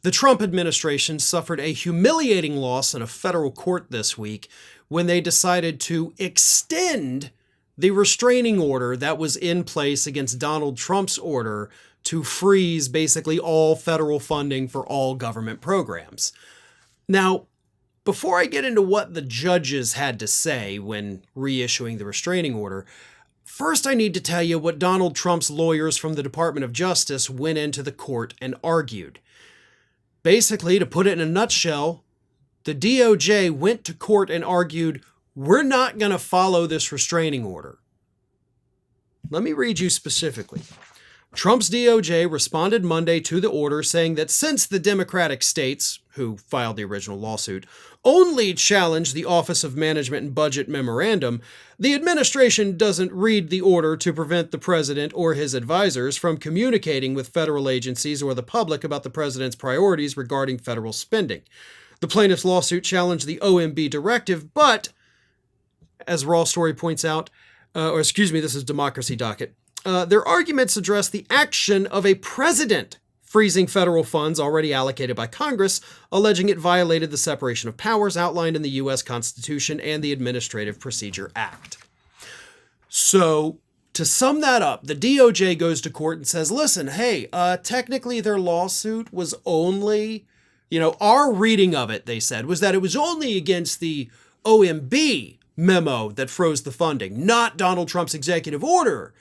The Trump administration suffered a humiliating loss in a federal court this week when they decided to extend the restraining order that was in place against Donald Trump's order to freeze basically all federal funding for all government programs. Now, before I get into what the judges had to say when reissuing the restraining order, first I need to tell you what Donald Trump's lawyers from the Department of Justice went into the court and argued. Basically, to put it in a nutshell, the DOJ went to court and argued, we're not going to follow this restraining order. Let me read you specifically. Trump's DOJ responded Monday to the order saying that since the Democratic states, who filed the original lawsuit, only challenged the Office of Management and Budget memorandum, the administration doesn't read the order to prevent the president or his advisors from communicating with federal agencies or the public about the president's priorities regarding federal spending. The plaintiff's lawsuit challenged the OMB directive, but, as Raw Story points out, this is Democracy Docket, their arguments address the action of a president freezing federal funds already allocated by Congress, alleging it violated the separation of powers outlined in the U.S. Constitution and the Administrative Procedure Act. So, to sum that up, the DOJ goes to court and says, listen, hey, technically their lawsuit was only, our reading of it, they said, was that it was only against the OMB memo that froze the funding, not Donald Trump's executive order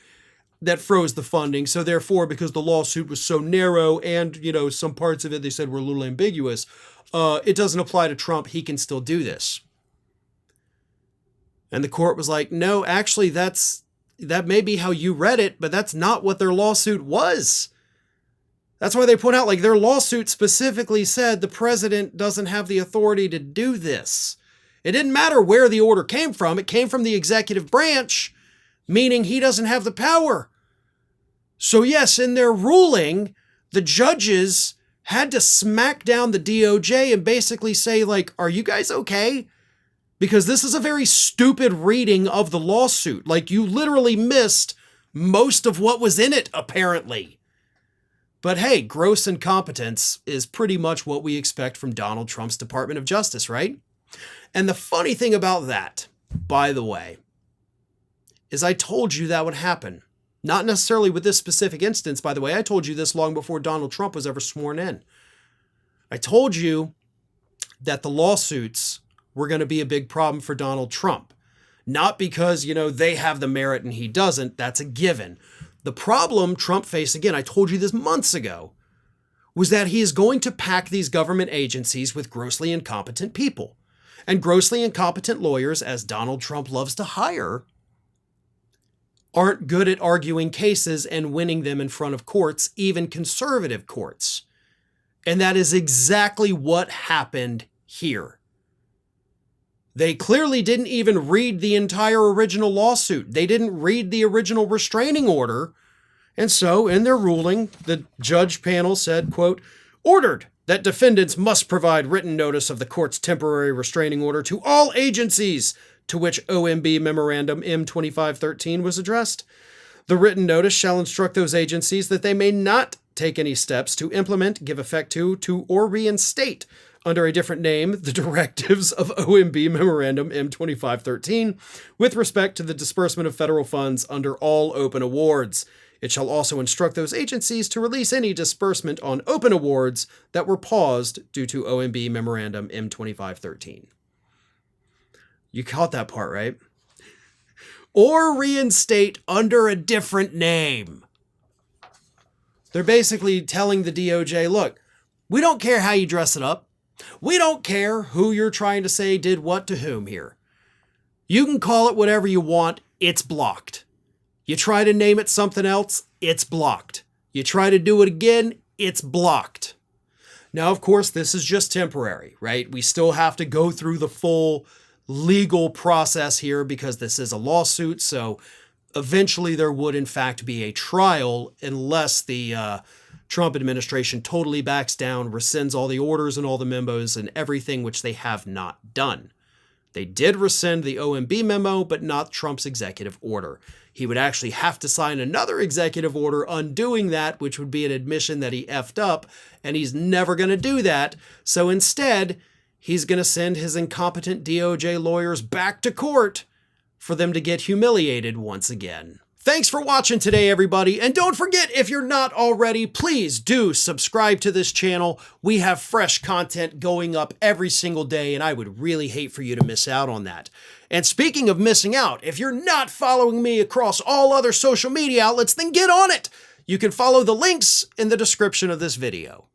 that froze the funding. So therefore, because the lawsuit was so narrow and, some parts of it they said were a little ambiguous, it doesn't apply to Trump. He can still do this. And the court was like, no, actually, that may be how you read it, but that's not what their lawsuit was. That's why they point out, their lawsuit specifically said the president doesn't have the authority to do this. It didn't matter where the order came from. It came from the executive branch, meaning he doesn't have the power. So yes, in their ruling, the judges had to smack down the DOJ and basically say, are you guys okay? Because this is a very stupid reading of the lawsuit. You literally missed most of what was in it, apparently. But hey, gross incompetence is pretty much what we expect from Donald Trump's Department of Justice, right? And the funny thing about that, by the way, is I told you that would happen. Not necessarily with this specific instance, by the way. I told you this long before Donald Trump was ever sworn in. I told you that the lawsuits were going to be a big problem for Donald Trump. Not because, they have the merit and he doesn't. That's a given. The problem Trump faced, again, I told you this months ago, was that he is going to pack these government agencies with grossly incompetent people. And grossly incompetent lawyers, as Donald Trump loves to hire, aren't good at arguing cases and winning them in front of courts, even conservative courts. And that is exactly what happened here. They clearly didn't even read the entire original lawsuit. They didn't read the original restraining order. And so, in their ruling, the judge panel said, quote, ordered that defendants must provide written notice of the court's temporary restraining order to all agencies to which OMB Memorandum M2513 was addressed. The written notice shall instruct those agencies that they may not take any steps to implement, give effect to, or reinstate under a different name the directives of OMB Memorandum M2513 with respect to the disbursement of federal funds under all open awards. It shall also instruct those agencies to release any disbursement on open awards that were paused due to OMB Memorandum M2513. You caught that part, right? Or reinstate under a different name. They're basically telling the DOJ, look, we don't care how you dress it up. We don't care who you're trying to say did what to whom here. You can call it whatever you want. It's blocked. You try to name it something else, it's blocked. You try to do it again, it's blocked. Now, of course, this is just temporary, right? We still have to go through the full legal process here because this is a lawsuit. So eventually there would, in fact, be a trial unless the Trump administration totally backs down, rescinds all the orders and all the memos and everything, which they have not done. They did rescind the OMB memo, but not Trump's executive order. He would actually have to sign another executive order undoing that, which would be an admission that he effed up, and he's never going to do that. So instead, he's going to send his incompetent DOJ lawyers back to court for them to get humiliated once again. Thanks for watching today, everybody. And don't forget, if you're not already, please do subscribe to this channel. We have fresh content going up every single day, and I would really hate for you to miss out on that. And speaking of missing out, if you're not following me across all other social media outlets, then get on it. You can follow the links in the description of this video.